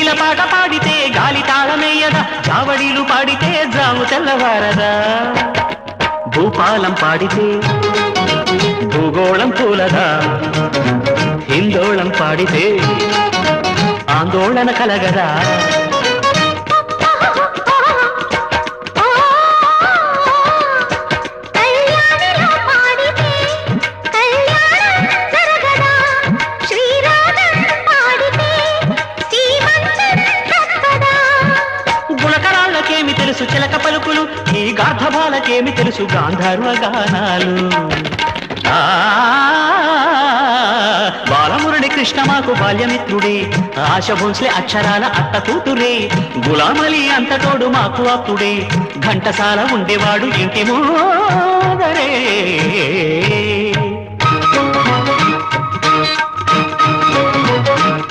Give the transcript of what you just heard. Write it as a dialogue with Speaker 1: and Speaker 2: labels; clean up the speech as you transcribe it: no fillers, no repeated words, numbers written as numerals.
Speaker 1: జోడీల పాట పాడితే గాలి తాళమేయదా చావడీలు పాడితే జాము తెల్లవారదా భూపాలం పాడితే భూగోళం పూలదా హిందోళం పాడితే ఆందోళన కలగదా గుణకరాళ్ళకేమి తెలుసు చిలక పలుకులు ఈ గార్ధబాలకేమి తెలుసు గాంధర్వ గానాలు బాలమురళి కృష్ణ మాకు బాల్యమిత్రుడే ఆశ భోంస్లే అక్షరాల అత్త కూతురే గులామలి అంతటోడు మాకు అప్పుడే ఘంటసాల ఉండేవాడు ఇంటి మోదరే